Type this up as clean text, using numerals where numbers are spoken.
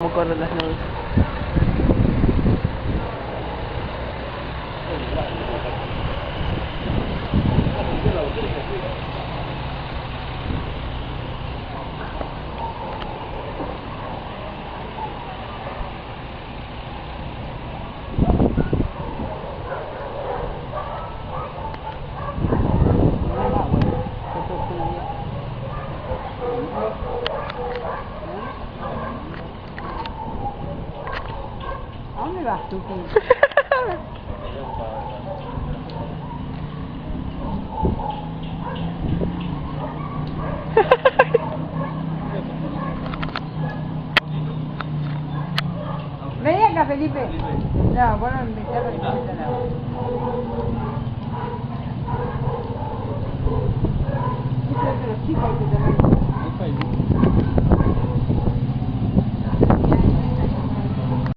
Cómo corren las nubes. ¿A dónde vas tú, Vení acá, Felipe. No, vos no me estás permitiendo nada. Los chicos que también.